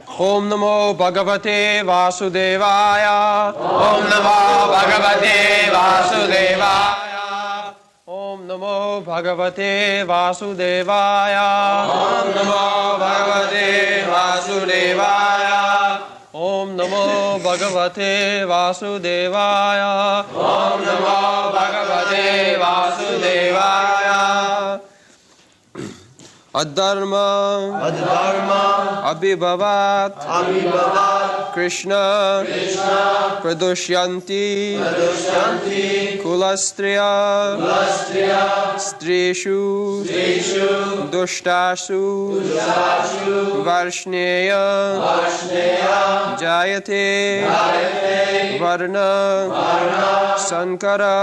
Om Namo Bhagavate Vasudevaya. Om Namo Bhagavate Vasudevaya. Om Namo Bhagavate Vasudevaya. Om Namo Bhagavate Vasudevaya. Om Namo Bhagavate Vasudevaya. Om Namo Bhagavate Vasudevaya. Adharma, Abhibhavat, Krishna, Pradushyanti, Kulastriya, Strishu, Dushtashu, Varshneya, Jayate, Varna, Sankara,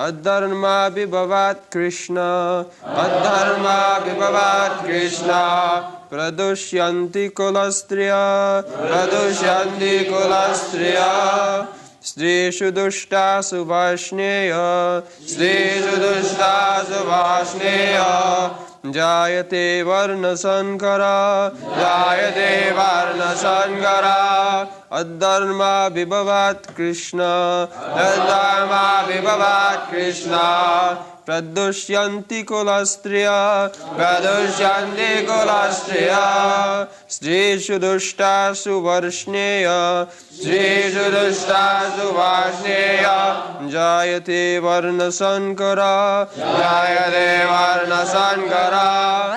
Adharma Vibhavat Krishna, Adharma Vibhavat Krishna, Pradushyanti Kulastriya, Pradushyanti Kulastriya, Strishu Dushtasu Vaishneya, Strishu Dushtasu Vaishneya, Jayate Varna Sankara, Jayate Varna Sankara, Adharma Vibhavat Krishna, Adharma Vibhavat Krishna, Pradushyanti Kulastriya, Pradushyanti Kulastriya, Strishu Dushtasu Varshneya, Strishu Dushtasu Varshneya, Jayate Varna Sankara, Jayate Varna Sankara,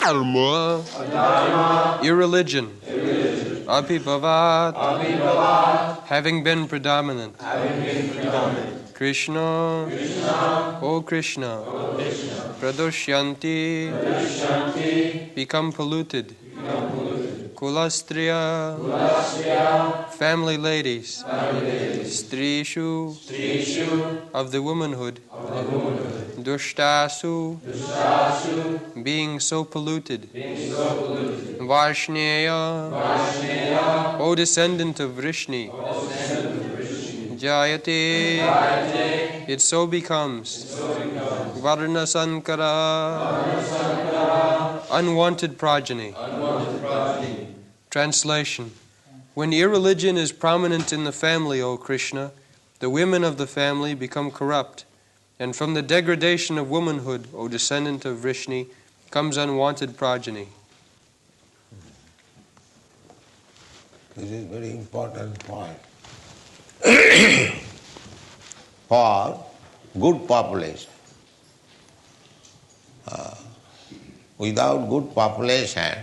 Irreligion, Abhibhavat, having been predominant. Krishna, O Krishna, Pradushyanti, become polluted. Kulastriya, family ladies. Strishu, of the womanhood. Dushtasu, being so polluted. Varshneya, O descendant of Vrishni. Jayate, it so becomes. Varna Sankara, unwanted progeny. Translation. When irreligion is prominent in the family, O Krishna, the women of the family become corrupt, and from the degradation of womanhood, O descendant of Vrishni, comes unwanted progeny. This is a very important point. For good population. Without good population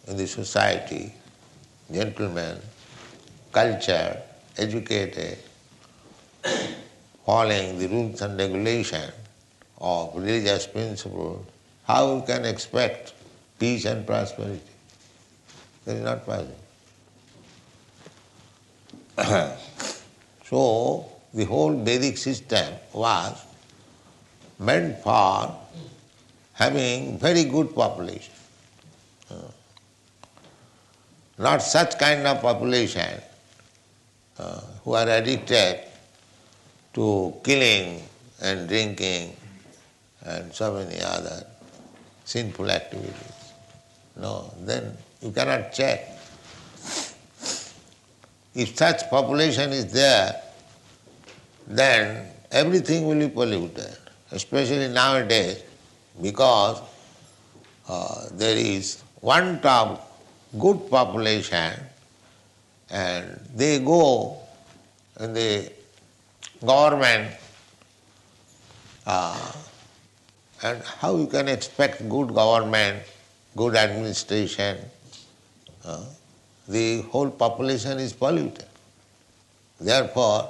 in the society, gentlemen, cultured, educated, following the rules and regulations of religious principles, how we can expect peace and prosperity? That is not possible. So, the whole Vedic system was meant for having very good population. Not such kind of population who are addicted to killing and drinking and so many other sinful activities. No, then you cannot check. If such population is there, then everything will be polluted, especially nowadays, because there is want of good population and they go in the government and how you can expect good government, good administration? The whole population is polluted. Therefore,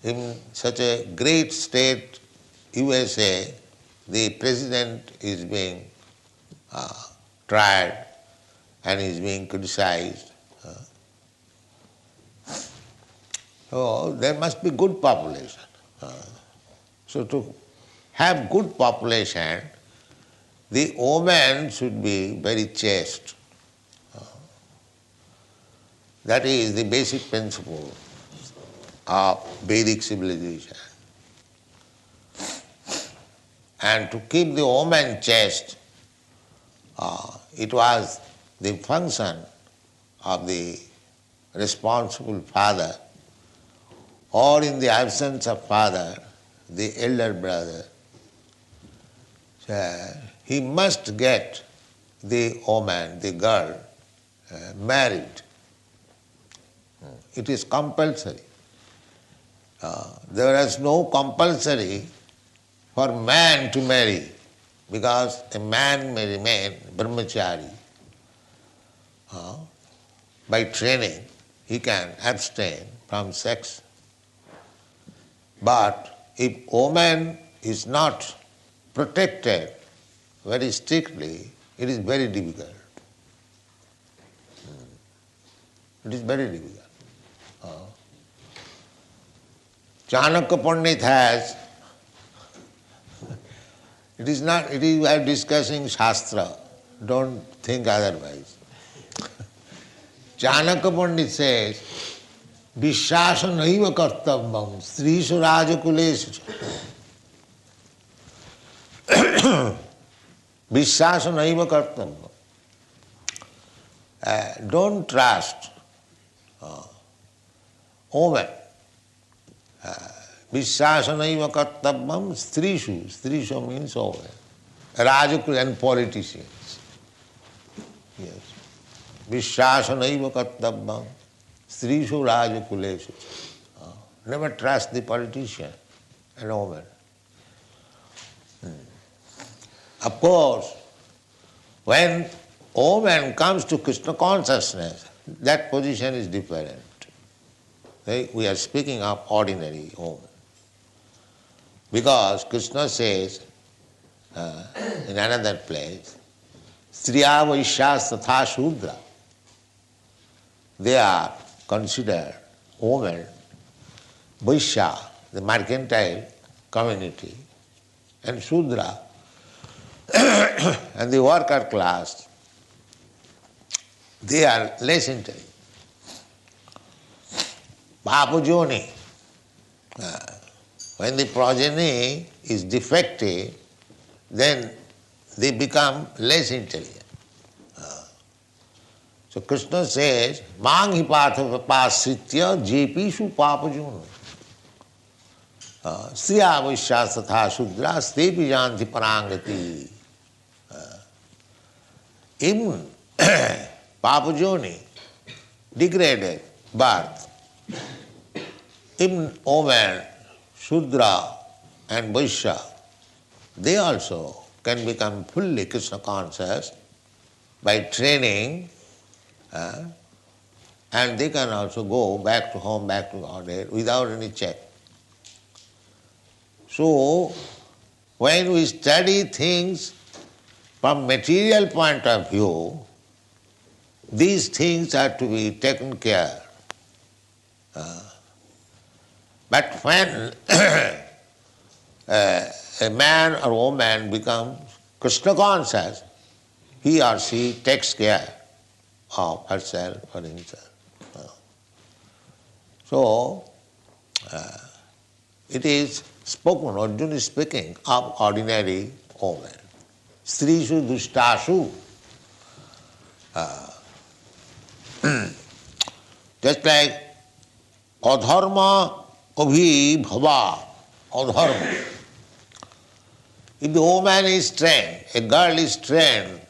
in such a great state, USA, the president is being tried and is being criticized. So there must be good population. So to have good population, the woman should be very chaste. That is the basic principle of Vedic civilization. And to keep the woman chaste, it was the function of the responsible father, or in the absence of father, the elder brother. He must get the woman, the girl, married. It is compulsory. There is no compulsory for man to marry, because a man may remain brahmachari. By training, he can abstain from sex. But if woman is not protected very strictly, it is very difficult. It is very difficult. Chanakya Pandit has, it is we are discussing Shastra, don't think otherwise. Chanakya Pandit says, Vishwasa naiva kartavyam strishu rajakuleshu. Vishwasa naiva kartavyam. Don't trust woman. Vishwasa naiva kartavyam strishu. Strishu means woman. Rajakul and politicians. Yes. Vishwasa naiva kartavyam strishu rajakuleshu. Never trust the politician and woman. Of course, when woman comes to Krishna consciousness, that position is different. We are speaking of ordinary woman. Because Krishna says in another place, Striya Vaishyas Tatha Shudra. They are considered women, Vaishya, the mercantile community, and Shudra, and the worker class, they are less intelligent. Papajoni, when the progeny is defective, then they become less intelligent. So Krishna says, Mang hi patapasritya jepishu papajoni. Striya vaishyas tatha shudra stepi janti parangati. In papajoni, degraded birth, in woman, Shudra and Vaishya, they also can become fully Krishna conscious by training, and they can also go back to home, back to Godhead without any check. So, when we study things from material point of view, these things are to be taken care. But when a man or woman becomes Krishna conscious, he or she takes care of herself or himself. So, it is spoken, Arjuna is speaking of ordinary woman. Strishu dushtashu. Just like adharma abhi bhava, adharma. If the woman is trained, a girl is trained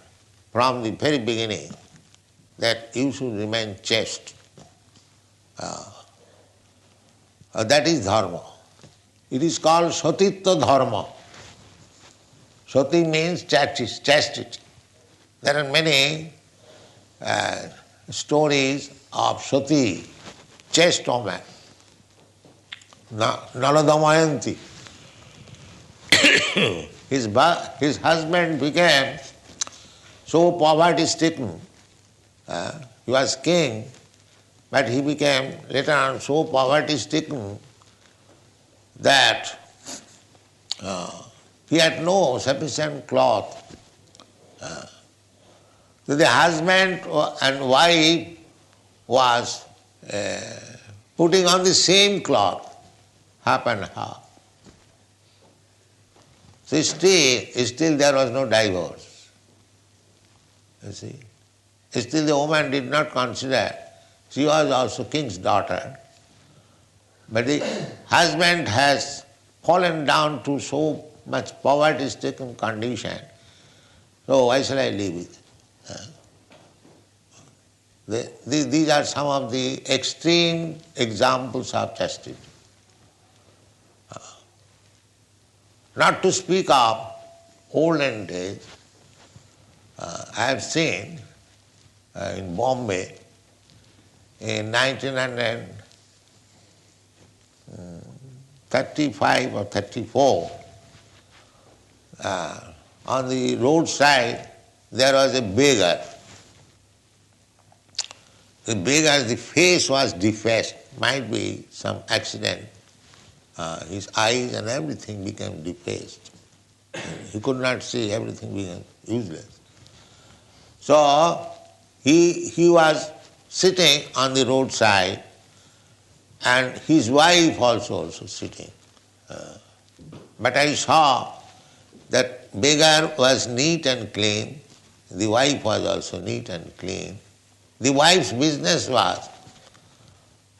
from the very beginning that you should remain chaste. That is dharma. It is called satitva dharma. Sati means chastity. There are many stories of Sati, chaste woman. Naladamayanti. His husband became so poverty-stricken. He was king, but he became later on so poverty-stricken that he had no sufficient cloth. So the husband and wife was putting on the same cloth, half and half. So still there was no divorce. You see, Still the woman did not consider. She was also king's daughter. But the husband has fallen down to so much poverty-stricken condition. So why shall I leave it? These are some of the extreme examples of chastity. Not to speak of olden days, I have seen in Bombay in 1935 or 34, on the roadside there was a beggar. The beggar's the face was defaced, might be some accident. His eyes and everything became defaced. He could not see, everything became useless. So he was sitting on the roadside and his wife also sitting. But I saw that beggar was neat and clean, the wife was also neat and clean. The wife's business was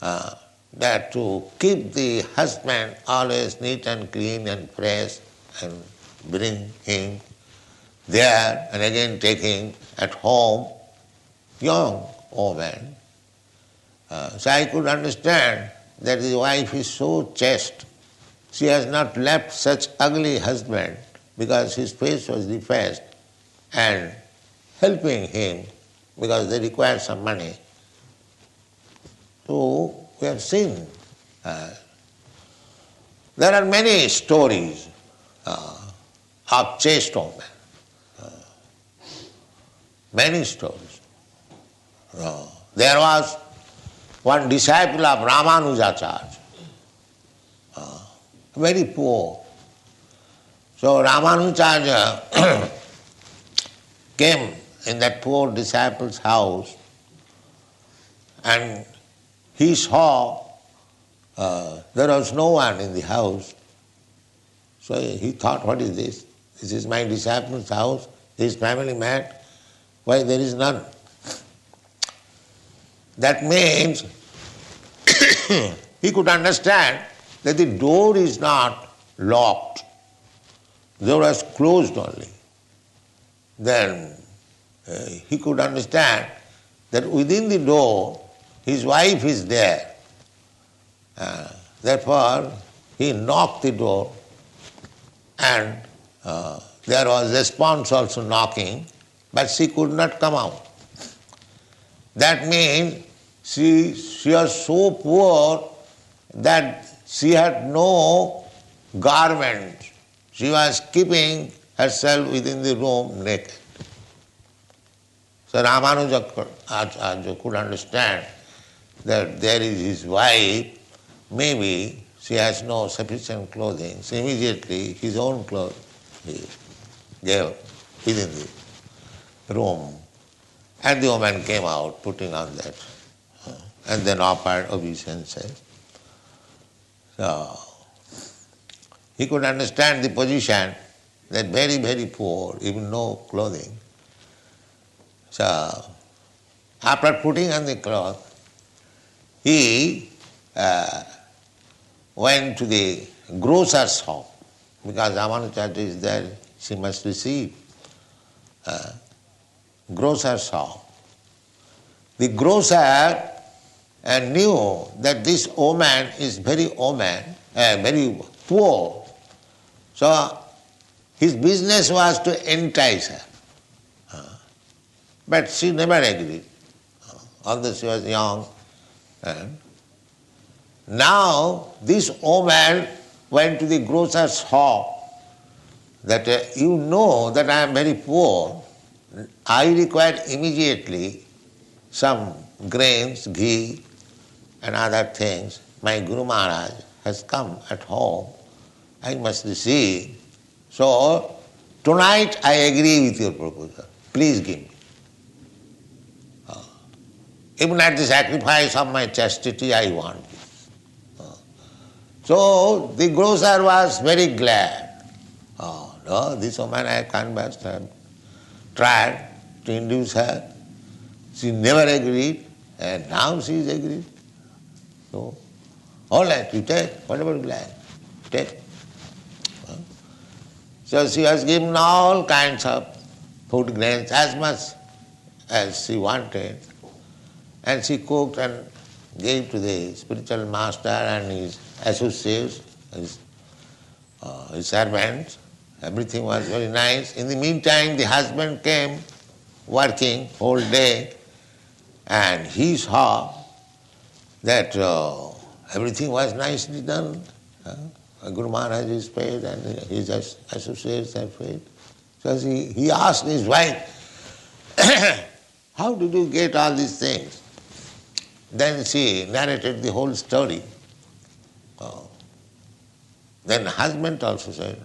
that to keep the husband always neat and clean and fresh and bring him there and again take him at home, young woman. So I could understand that the wife is so chaste. She has not left such ugly husband because his face was defaced and helping him because they require some money. So we have seen. There are many stories of chaste women. Many stories. There was one disciple of Ramanujacharya, very poor. So Ramanujacharya came in that poor disciple's house and he saw there was no one in the house. So he thought, what is this? This is my disciple's house, his family man. Why there is none? That means he could understand that the door is not locked. The door was closed only. Then he could understand that within the door his wife is there. Therefore he knocked the door and there was response also knocking, but she could not come out. That means she was so poor that she had no garment. She was keeping herself within the room naked. So Ramanujacharya could understand that there is his wife, maybe she has no sufficient clothing. So immediately his own clothes he gave within the room. And the woman came out putting on that and then offered obeisances. So he could understand the position that very, very poor, even no clothing. So after putting on the cloth, he went to the grocer's shop because Ramanujacharya is there, she must receive. Grocer's shop. The grocer knew that this woman is very poor. So his business was to entice her. But she never agreed, although she was young. Now this woman went to the grocer's shop that you know that I am very poor. I require immediately some grains, ghee and other things. My Guru Maharaj has come at home. I must receive. So tonight I agree with your proposal. Please give me. Even at the sacrifice of my chastity, I want this. So the grocer was very glad. Oh no, this woman I canvassed her, tried to induce her. She never agreed, and now she is agreed. So, all right, you take whatever you like. Take. So she was given all kinds of food grains, as much as she wanted, and she cooked and gave to the spiritual master and his associates, his servants. Everything was very nice. In the meantime, the husband came working whole day, and he saw that everything was nicely done. Guru Maharaj is paid and his associates are paid. So he asked his wife, how did you get all these things? Then she narrated the whole story. Then the husband also said,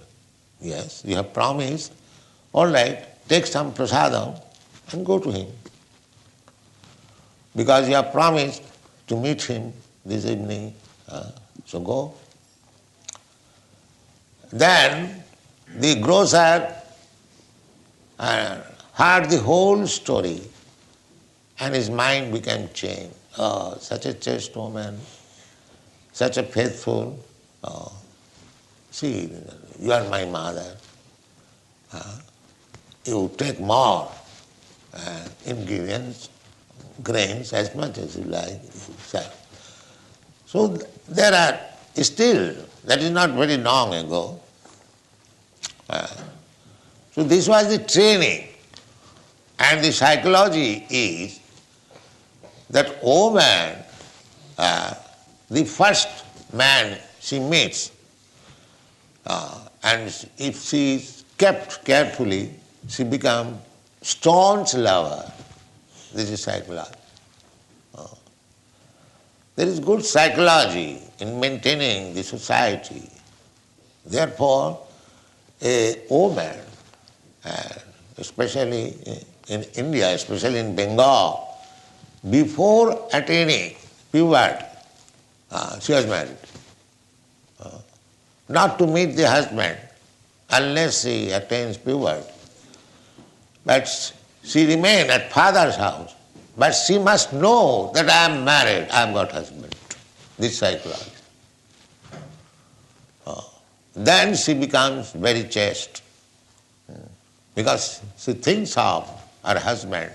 yes, you have promised, all right, take some prasadam and go to him. Because you have promised to meet him this evening, so go. Then the grocer heard the whole story and his mind became changed. Oh, such a chaste woman, such a faithful. Oh, see, you are my mother. You take more ingredients, grains, as much as you like. So there are still, that is not very long ago. So this was the training. And the psychology is that woman, the first man she meets, and if she is kept carefully, she becomes staunch lover. This is psychology. There is good psychology in maintaining the society. Therefore, a woman, especially in India, especially in Bengal, before attaining puberty, she was married. Not to meet the husband unless she attains puberty. But she remained at father's house. But she must know that I am married, I have got husband. This psychology. Then she becomes very chaste. Because she thinks of her husband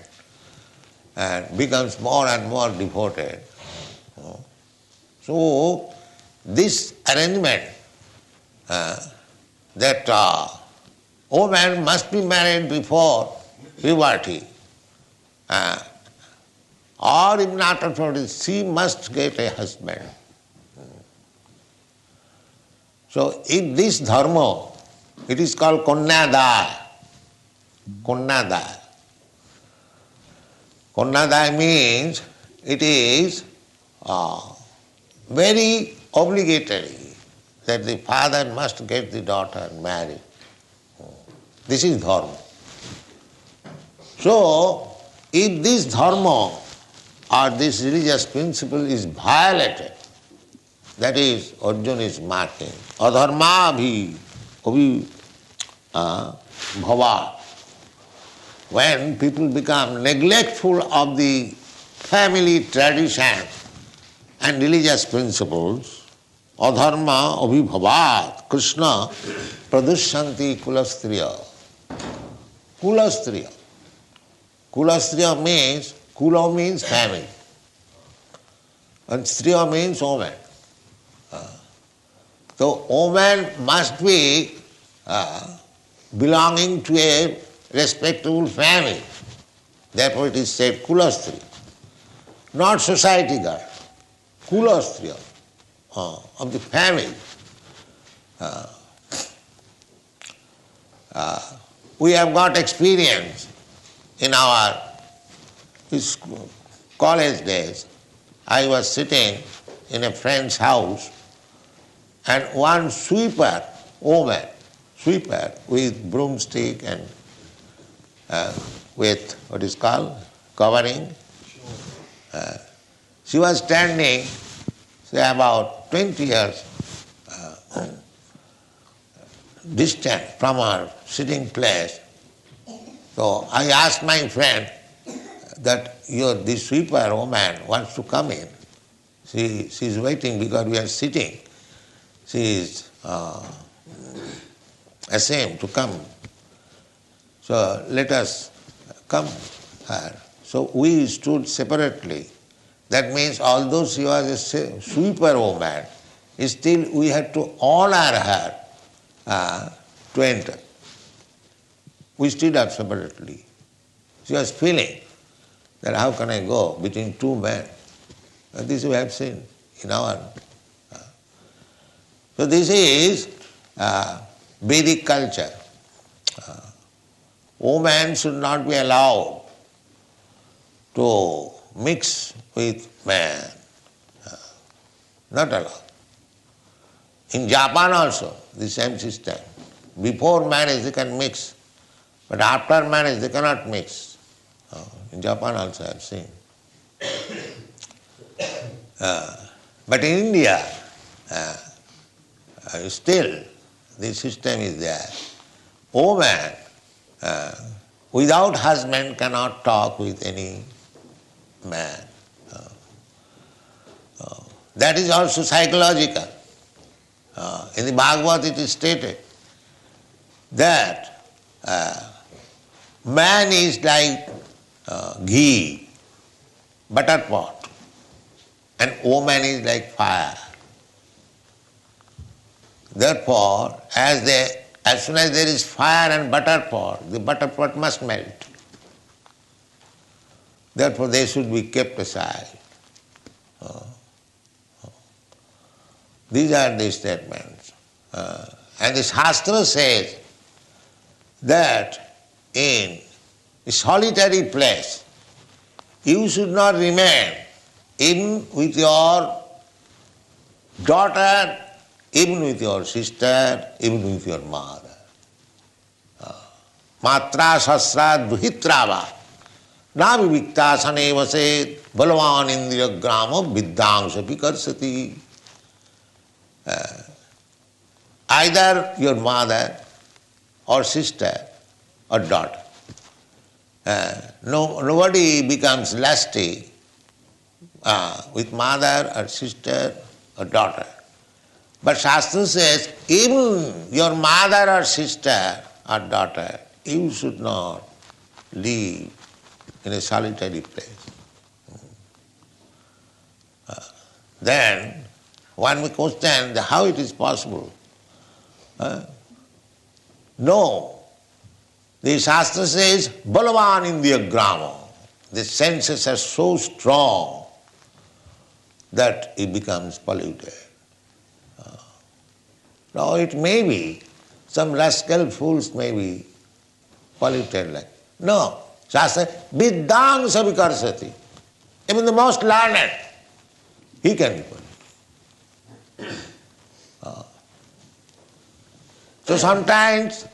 and becomes more and more devoted. So, this arrangement that woman must be married before puberty, or if not authority, she must get a husband. So in this dharma, it is called Kanyadaya. Kanyadaya. Kanyadaya means it is very obligatory that the father must get the daughter married. This is dharma. So, if this dharma or this religious principle is violated, that is, Arjuna is marking, adharma abhi bhava. When people become neglectful of the family tradition and religious principles, adharma abhibhavat, Krishna pradushanti kulastriya. Kulastriya. Kulastriya means, kula means family, and striya means woman. So woman must be belonging to a respectable family. Therefore it is said kulastriya. Not society girl. Kulastriya, of the family. We have got experience in our college days. I was sitting in a friend's house and one sweeper woman, sweeper with broomstick and with what is called covering. She was standing, say about 20 years distant from her sitting place. So I asked my friend, that this sweeper woman wants to come in. She is waiting because we are sitting. She is ashamed to come. So let us come her. So we stood separately. That means although she was a sweeper woman, still we had to honor her to enter. We stood up separately. She was feeling that how can I go between two men? This we have seen in our... So this is Vedic culture. Women should not be allowed to mix with men. Not allowed. In Japan also, the same system. Before marriage they can mix, but after marriage they cannot mix. In Japan also I have seen. But in India, still the system is there. Woman without husband cannot talk with any man. That is also psychological. In the Bhagavad it is stated that man is like ghee, butter pot, and woman is like fire. Therefore, as soon as there is fire and butter pot, the butter pot must melt. Therefore, they should be kept aside. These are the statements. And the Shastra says that in a solitary place, you should not remain even with your daughter, even with your sister, even with your mother. Matra sasra duhitrava na vivikta saneva se balavan indriya gramo viddangsa pikarsati. Either your mother or sister or daughter. Nobody becomes lusty with mother or sister or daughter. But Shastra says, even your mother or sister or daughter, you should not live in a solitary place. Then one may question how it is possible. No. The Shastra says, Balavan Indriya Grama. The senses are so strong that it becomes polluted. Now it may be, some rascal fools may be polluted like. No. Shastra, Viddang Savikarsati. Even the most learned, he can be polluted. So sometimes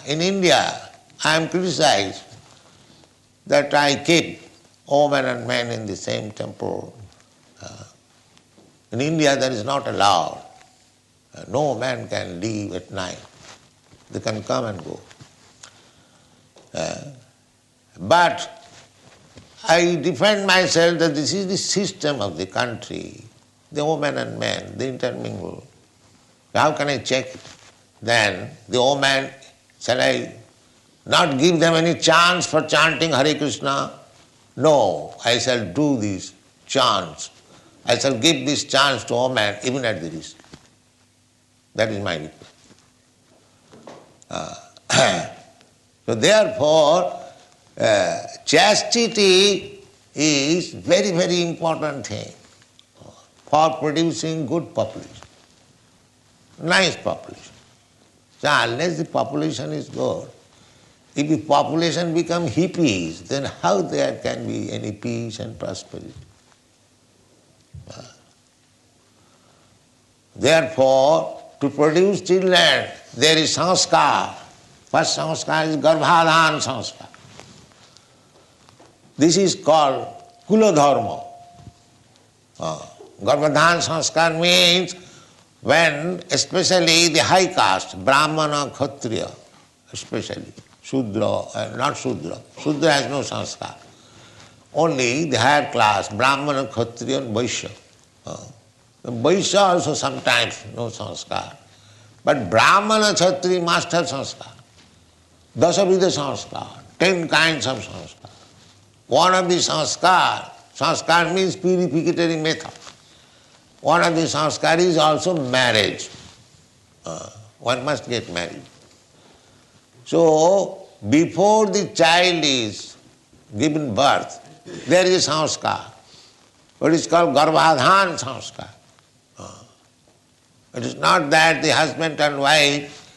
in India I am criticized that I keep women and men in the same temple. In India that is not allowed. No man can leave at night. They can come and go. But I defend myself that this is the system of the country. The women and men, they intermingle. How can I check it? Then the woman, shall I not give them any chance for chanting Hare Krishna? No, I shall do these chants. I shall give this chance to woman even at the risk. That is my request. So therefore, chastity is very, very important thing for producing good population, nice population. So unless the population is good, if the population become hippies, then how there can be any peace and prosperity? Therefore, to produce children, there is sanskar. First sanskar is garbhadhan sanskar. This is called kula dharma. Garbhadhan sanskar means when especially the high caste, Brahmana, Kshatriya, especially, Shudra, not Shudra. Shudra has no sanskar. only the higher class, Brahmana, Kshatriya and Vaishya. The Vaishya also sometimes no sanskar. But Brahmana, Kshatriya must have sanskar. Dasavidha sanskar, 10 kinds of sanskar. One of the sanskar means purificatory method. One of the sanskar is also marriage. One must get married. So, before the child is given birth, there is a sanskar. What is called Garbhadhan sanskar. It is not that the husband and wife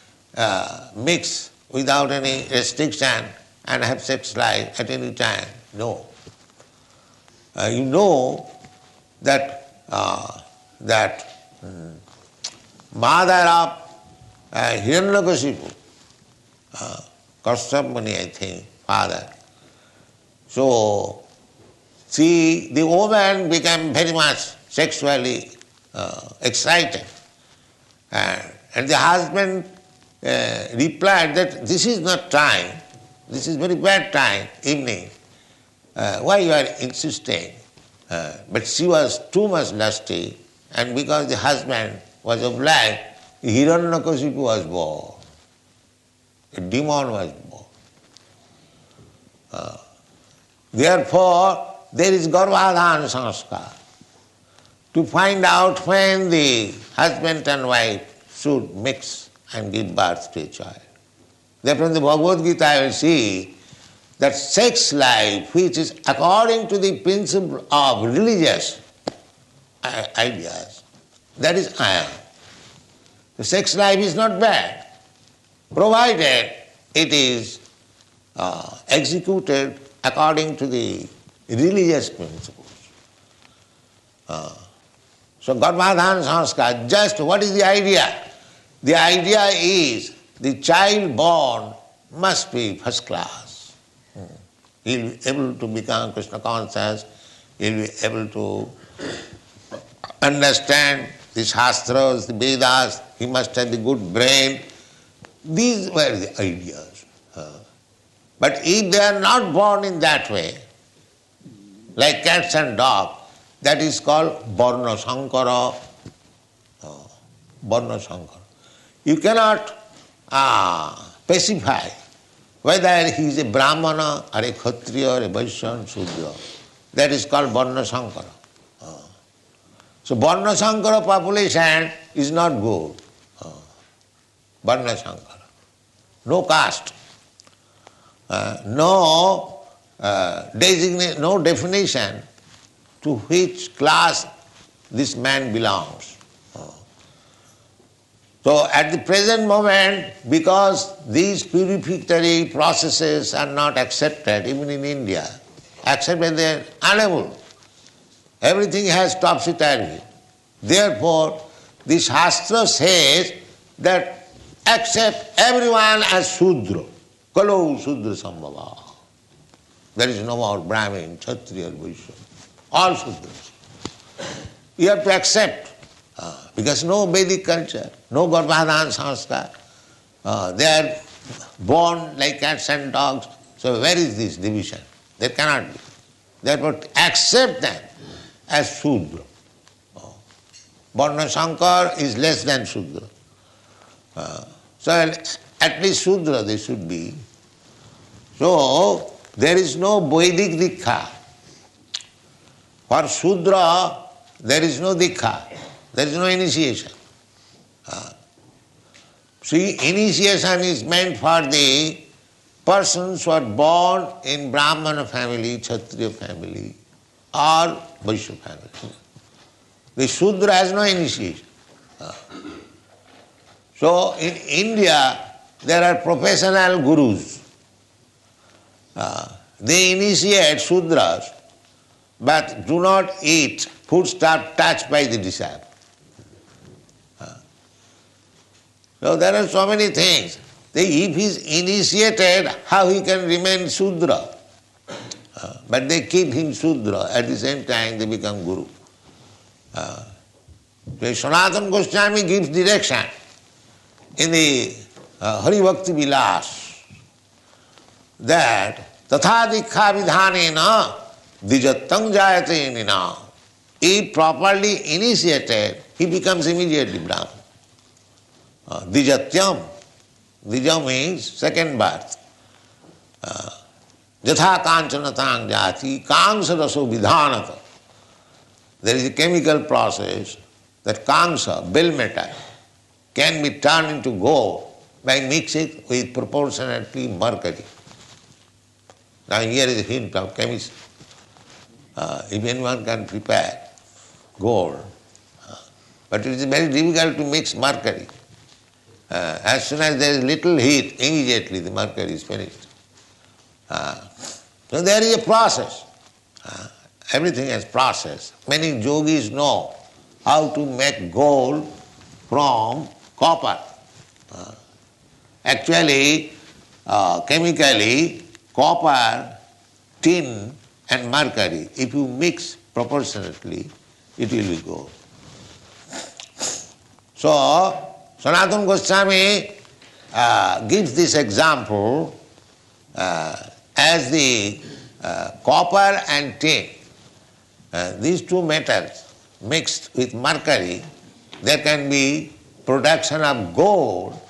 mix without any restriction and have sex life at any time. No. You know that mother of Hiranyakashipu, Kashyap Muni, I think, father. So, the woman became very much sexually excited. And the husband replied that this is not time, this is very bad time, evening. Why you are insisting? But she was too much lusty, and because the husband was obliged, Hiranyakashipu was born. A demon was born. Therefore, there is Garbhadhan sanskar to find out when the husband and wife should mix and give birth to a child. Therefore, in the Bhagavad Gita, I will see that sex life, which is according to the principle of religious ideas, that is ayam. The sex life is not bad, provided it is executed according to the religious principles. So Garbhadhan sanskar, just what is the idea? The idea is the child born must be first class. He will be able to become Krishna conscious, he will be able to understand the Shastras, the Vedas, he must have the good brain. These were the ideas. But if they are not born in that way, like cats and dogs, that is called Varna Sankara. Varna Sankara. You cannot specify whether he is a Brahmana or a Kshatriya or a Vaishya or Shudra. That is called Varna Sankara. So Varna Sankara population is not good. Varna Sankara. No caste. No definition to which class this man belongs. So at the present moment, because these purificatory processes are not accepted, even in India, except when they are unable, everything has topsy-turvy. Therefore, the Shastra says that accept everyone as Shudra. Kalo Shudra Sambhava. There is no more Brahmin, Kshatriya, Vaishya. All Shudras. You have to accept. Because no Vedic culture, no Garbhadhan sanskar. They are born like cats and dogs. So where is this division? There cannot be. Therefore accept them as Shudra. Varna Sankar is less than Shudra. So at least Shudra they should be. So there is no Vedic Dikha. For Shudra there is no Dikha. There is no initiation. See, initiation is meant for the persons who are born in Brahmana family, Kshatriya family, or Vaishya family. The Shudra has no initiation. So in India, there are professional gurus. They initiate Shudras, but do not eat foodstuff touched by the disciple. So there are so many things. If he is initiated, how he can remain Shudra? But they keep him Shudra. At the same time, they become Guru. Sanatana Goswami gives direction in the Hari Bhakti Vilas that Tatha Dikha Vidhanena Dijattang jayate nina. If properly initiated, he becomes immediately Brahman. Dijatyam. Dija means second birth. Jatha kanchanatang jati, kansa raso vidhanata. There is a chemical process that kansa, bell metal, can be turned into gold by mixing with proportionately mercury. Now here is a hint of chemistry. If anyone can prepare gold, but it is very difficult to mix mercury. As soon as there is little heat, immediately the mercury is finished. So there is a process. Everything has process. Many yogis know how to make gold from copper. Actually, chemically, copper, tin and mercury, if you mix proportionately, it will be gold. So, Sanatana Goswami gives this example as the copper and tin. These two metals mixed with mercury, there can be production of gold.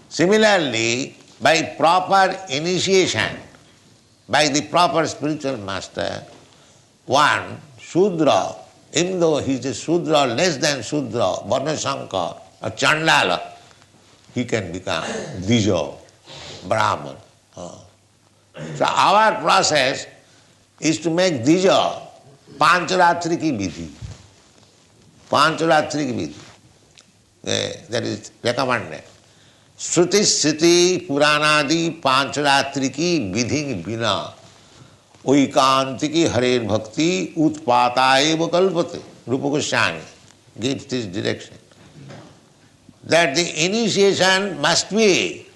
Similarly, by proper initiation, by the proper spiritual master, one Shudra, even though he is a Shudra, less than Shudra, Varnashankar or Chandala, he can become Dija, Brahman. So our process is to make Dija Pancharatri ki vidhi. Pancharatri ki vidhi. That is recommended. Shruti Sriti Puranadi Pancharatri ki vidhi bina oikantiki harer bhakti utpata eva kalpate. Rupa Goswami gives this direction. That the initiation must be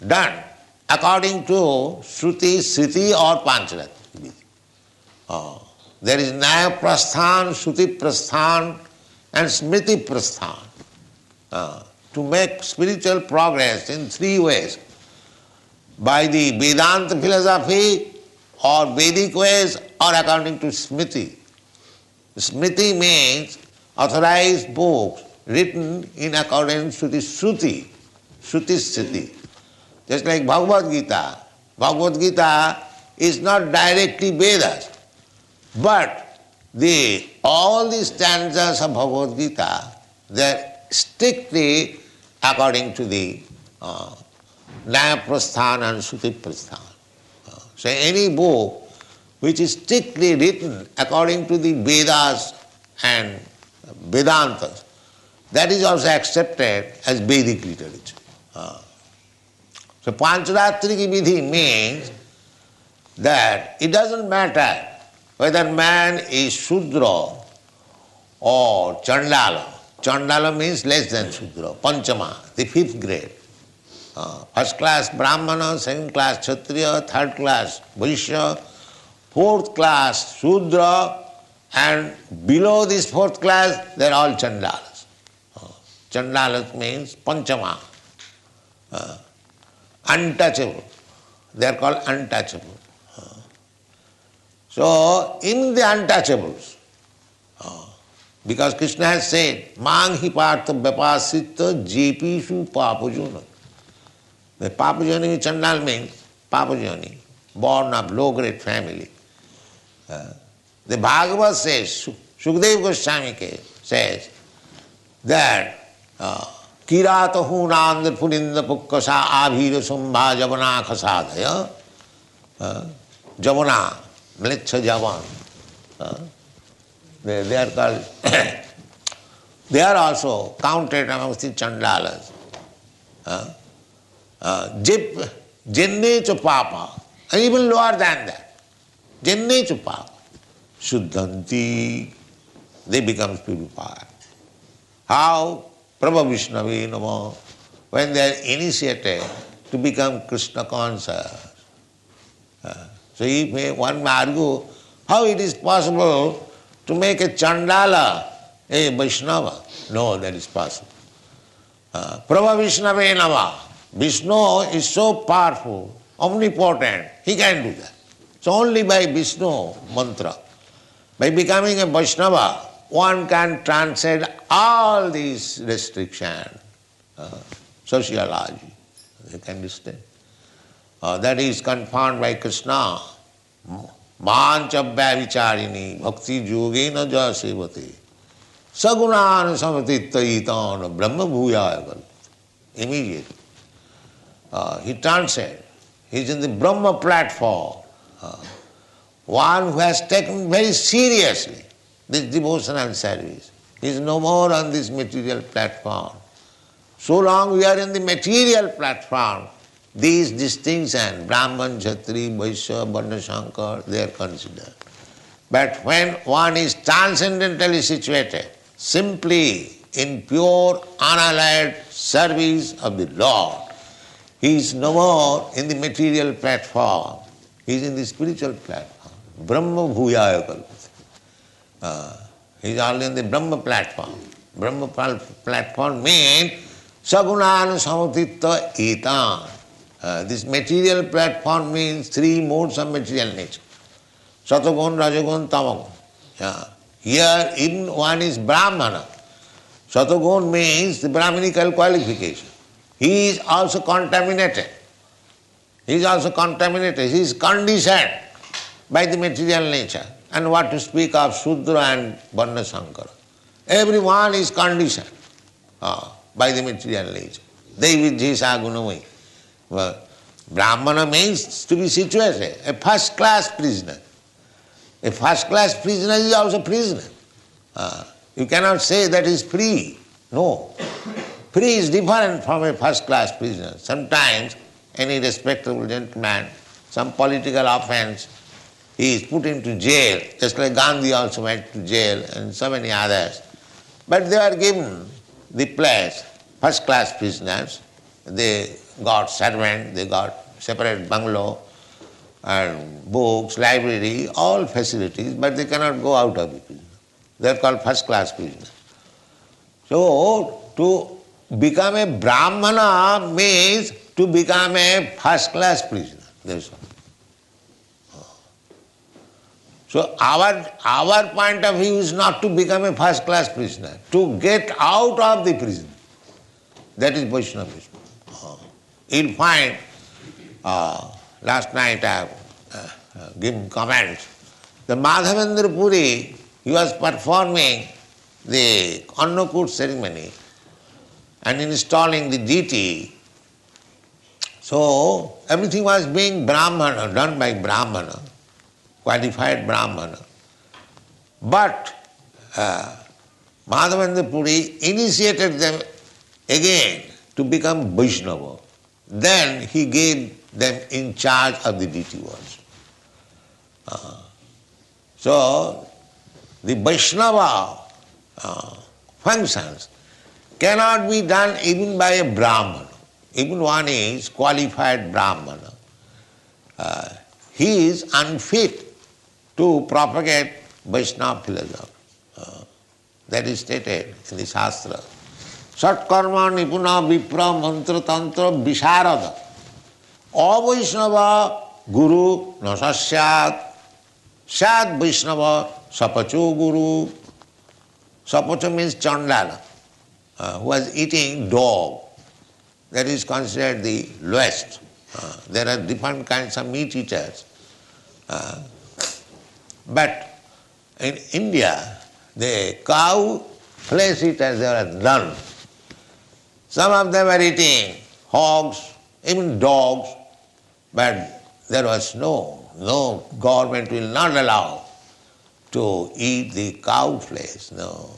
done according to Shruti, Sriti or Pancharatri. There is Nyaya Prasthan, Shruti Prasthan and Smriti Prasthan. To make spiritual progress in three ways. By the Vedanta philosophy or Vedic ways or according to Smriti. Smriti means authorized books written in accordance to the Shruti, Shruti Sriti. Just like Bhagavad Gita. Bhagavad Gita is not directly Vedas, but all the stanzas of Bhagavad Gita, they are strictly according to the Nyaya Prasthan and Shruti Prasthan. So any book which is strictly written according to the Vedas and Vedantas, that is also accepted as Vedic literature. So Pancharatri ki vidhi means that it doesn't matter whether man is Shudra or Chandala. Chandala means less than Shudra, Panchama, the fifth grade. First class Brahmana, second class Kshatriya, third class Vaishya, fourth class Shudra, and below this fourth class they are all Chandalas. Chandalas means Panchama, untouchable. They are called untouchable. So in the untouchables, because Krishna has said, Mang hi partha vyapasita jepishu papajuna. The papajani Chandal means papajani, born of low-grade family. The Bhagavad says, Shukdev Goswami says that Kirata hunandar puninda pukkasa abhira sambha javana khasadaya. Javana, mlecha javan. They are called, they are also counted amongst the Chandalas. Jenne cha papa, and even lower than that. Jenne cha papa. Shuddhanti, they become purified. How? Prabha Vishnavi Nama, when they are initiated to become Krishna conscious. So if one may argue, how it is possible to make a Chandala a Vaishnava? No, that is possible. Prabha Vishnave Nama. Vishnu is so powerful, omnipotent, he can do that. So only by Vishnu mantra, by becoming a Vaishnava, one can transcend all these restrictions, sociology. You can understand. That is confirmed by Krishna. Manchabhya vicharini bhakti yogena ja sevate sagunan samatitaitan brahma bhuyaya. Immediately. He transcends. He is in the Brahma platform. One who has taken very seriously this devotional service. He is no more on this material platform. So long we are in the material platform, these distinctions, Brahman, Kshatri, Vaishya, Varna, Shankar, they are considered. But when one is transcendentally situated, simply in pure, unallied service of the Lord, he is no more in the material platform, he is in the spiritual platform. Brahma bhuyaya kalpate. He is only in the Brahma platform. Brahma platform means sagunan samatitta etan. This material platform means three modes of material nature. Satagun, Rajagun, Tamagun. Here even one is Brahmana. Satagun means the Brahminical qualification. He is also contaminated. He is also contaminated. He is conditioned by the material nature. And what to speak of Sudra and Varna Shankara. Everyone is conditioned by the material nature. Devi Jisa Gunamai. Brahmana means to be situated, a first class prisoner. A first class prisoner is also prisoner. You cannot say that is free. No. Free is different from a first class prisoner. Sometimes any respectable gentleman, some political offense, he is put into jail, just like Gandhi also went to jail and so many others. But they were given the place, first class prisoners. They got servant, they got separate bungalow and books, library, all facilities, but they cannot go out of the prison. They are called first class prisoners. So, to become a Brahmana means to become a first class prisoner. That's all. So our point of view is not to become a first class prisoner, to get out of the prison. That is Vaishnavism. You'll find, last night I have given comments, the Madhavendra Puri, he was performing the Annakut ceremony and installing the deity. So everything was being Brahmana, done by Brahmana, qualified Brahmana. But Madhavendra Puri initiated them again to become Vaishnava. Then he gave them in charge of the deity worship. So the Vaishnava functions cannot be done even by a Brahmana. Even one is qualified Brahmana. He is unfit to propagate Vaishnava philosophy. That is stated in the Shastra. Satkarma nipuna vipra mantra tantra visharada avaishnava guru nasasyat Sad Vaishnava Sapacho Guru. Sapacho means Chandala, who was eating dog. That is considered the lowest. There are different kinds of meat eaters. But in India, the cow flesh eaters, there are none. Some of them are eating hogs, even dogs, but there was no government will not allow to eat the cow flesh, no.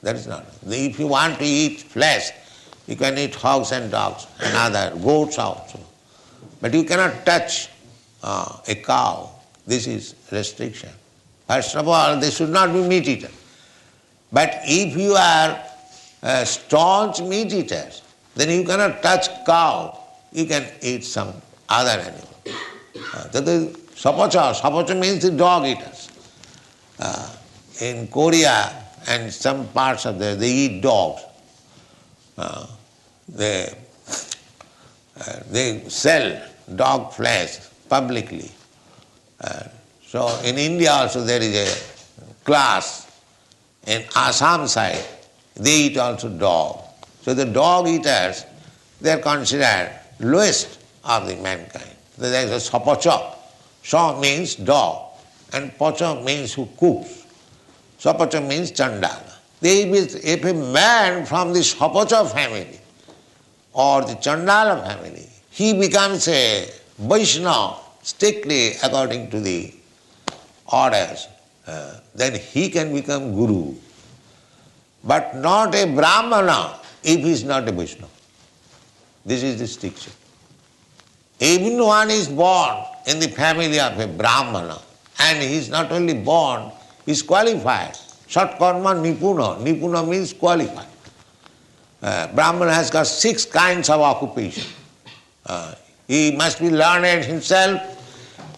That is not. If you want to eat flesh, you can eat hogs and dogs and other goats also. But you cannot touch a cow. This is restriction. First of all, they should not be meat eater. But if you are staunch meat eaters, then you cannot touch cow. You can eat some other animal. That is sapacha. Sapacha means the dog eaters. In Korea and some parts of there, they eat dogs. They sell dog flesh publicly. So in India also there is a class in Assam side, they eat also dog. So the dog eaters, they are considered lowest of the mankind. There is a sapacha. Sa means dog and pacha means who cooks. Sapacha means chandala. If a man from the sapacha family or the chandala family, he becomes a Vaishnava strictly according to the orders, then he can become guru. But not a Brahmana if he is not a Vaishnava. This is the distinction. Even one is born in the family of a Brahmana and he is not only born, he is qualified. Satkarma Nipuna. Nipuna means qualified. Brahmana has got 6 kinds of occupation. He must be learned himself,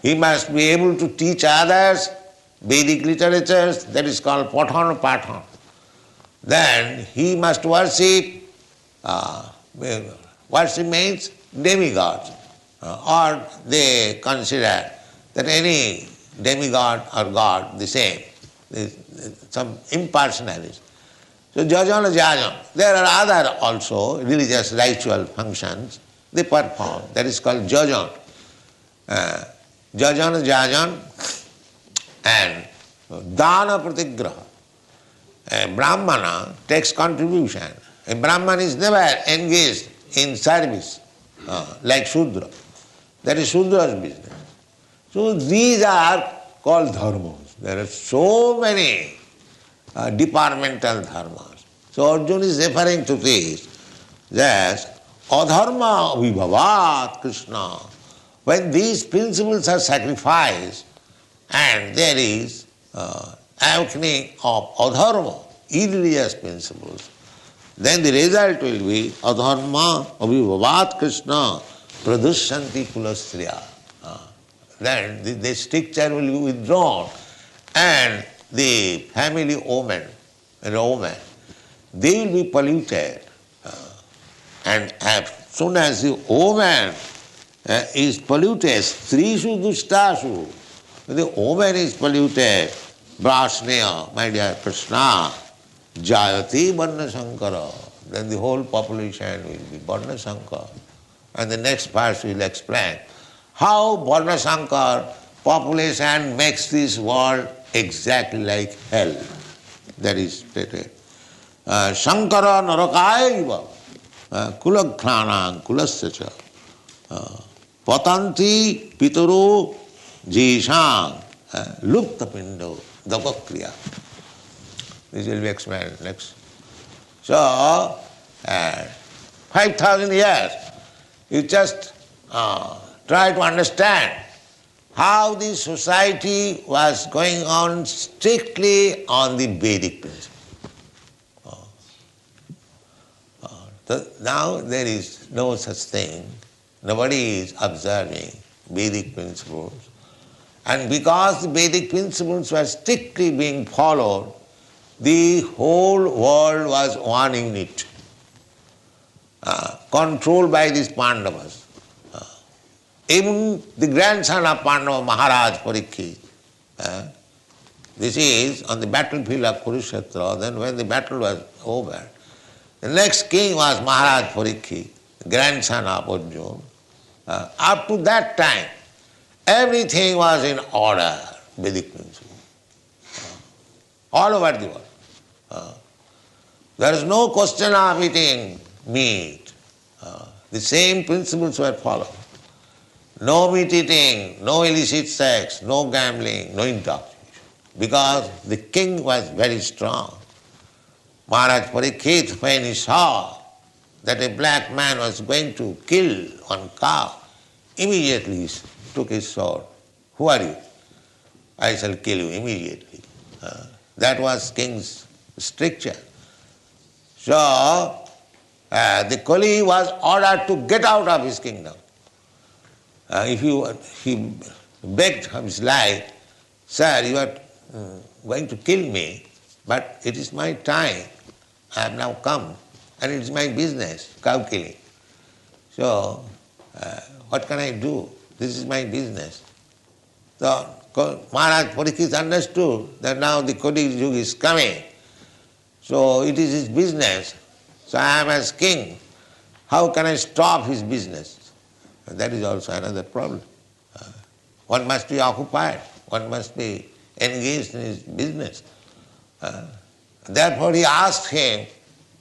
he must be able to teach others Vedic literatures, that is called Pathan Pathan. Then he must worship, worship means demigods, or they consider that any demigod or god the same, some impersonalities. So Jajana Jajan, there are other also religious ritual functions they perform, that is called Jajan. Jajana Jajan and Dana Pratigraha. A Brahmana takes contribution. A Brahman is never engaged in service like Shudra. That is Shudra's business. So these are called dharmas. There are so many departmental dharmas. So Arjuna is referring to this, that adharma vibhavat Krishna. When these principles are sacrificed and there is awakening of adharma, irreligious principles, then the result will be adharma abhibhavat Krishna pradushanti kulastriya. Then the stricture will be withdrawn and the family woman, they will be polluted. And as soon as the woman is polluted, strishu dushtashu, the woman is polluted, brasneya, my dear Krishna, jayati varna sankara, then the whole population will be varna sankara. And the next verse will explain how varna sankara population makes this world exactly like hell. That is stated. Sankara narakaiva kulaghanang kulasya patanti pitaro jishang lupta pindo dapakriya. This will be explained next. So, 5,000 years, you just try to understand how the society was going on strictly on the Vedic principle. Now there is no such thing. Nobody is observing Vedic principles. And because the Vedic principles were strictly being followed, the whole world was one unit, controlled by these Pandavas. Even the grandson of Pandava, Maharaj Parikshit, this is on the battlefield of Kurukshetra. Then when the battle was over, the next king was Maharaj Parikshit, grandson of Arjuna. Up to that time, everything was in order, Vedic principle, all over the world. There is no question of eating meat. The same principles were followed. No meat eating, no illicit sex, no gambling, no intoxication. Because the king was very strong. Maharaj Parikshit, when he saw that a black man was going to kill one cow, immediately he took his sword. Who are you? I shall kill you immediately. That was king's stricture. So, the Kali was ordered to get out of his kingdom. He begged his life, sir, you are going to kill me, but it is my time. I have now come, and it is my business, cow killing. So, what can I do? This is my business. So, Maharaj Parikshit understood that now the Kali Yuga is coming, so it is his business. So I am as king. How can I stop his business? And that is also another problem. One must be occupied. One must be engaged in his business. Therefore he asked him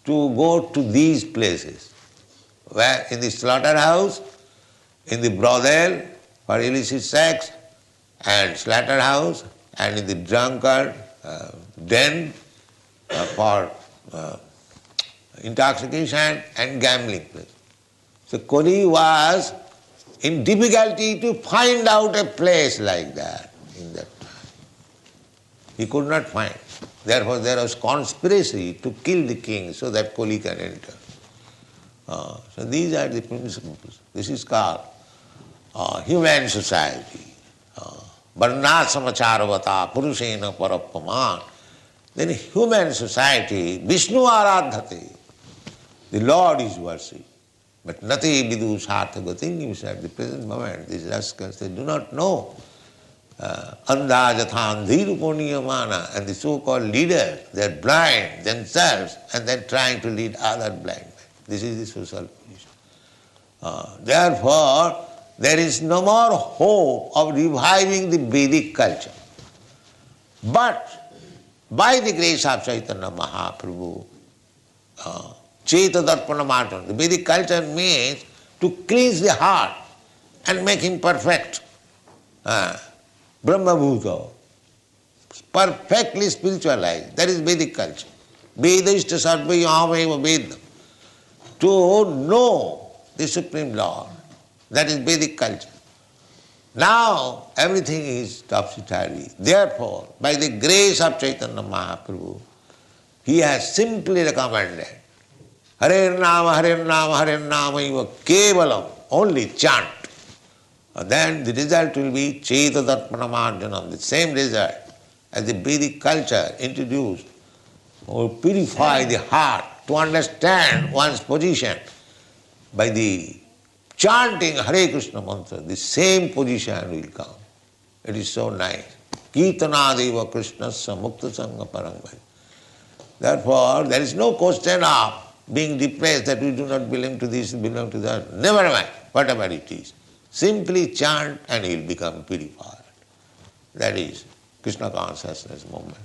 to go to these places, where in the slaughterhouse, in the brothel for illicit sex and slaughterhouse, and in the drunkard den for intoxication and gambling place. So Kali was in difficulty to find out a place like that in that time. He could not find. Therefore there was conspiracy to kill the king so that Kali can enter. So these are the principles. This is called human society. Varna samacharavata purushena parapaman. Then human society, Vishnu aradhate. The Lord is worshipped. But nati vidu sarthagating, at the present moment, these rascals, they do not know. Andajathan dhirupurniyamana, and the so-called leaders, they are blind themselves and they are trying to lead other blind men. This is the social position. Therefore, there is no more hope of reviving the Vedic culture. But by the grace of Chaitanya Mahaprabhu, Cheta Darpana Martan, the Vedic culture means to cleanse the heart and make him perfect. Brahma Bhuta, perfectly spiritualized. That is Vedic culture. Vedashta sarvayameva Vedam. To know the Supreme Lord. That is Vedic culture. Now everything is topsy-turvy. Therefore, by the grace of Chaitanya Mahaprabhu, he has simply recommended Hare Nama, Hare Nama, Hare Nama, Kevalam, only chant. And then the result will be Cheta Darpana Marjanam, the same result as the Vedic culture introduced, or purify the heart to understand one's position by the chanting Hare Krishna mantra, the same position will come. It is so nice. Kirtanadeva Krishnasya Mukta Sangha Parambhai. Therefore, there is no question of being depressed that we do not belong to this, belong to that. Never mind, whatever it is. Simply chant and he will become purified. That is Krishna consciousness movement.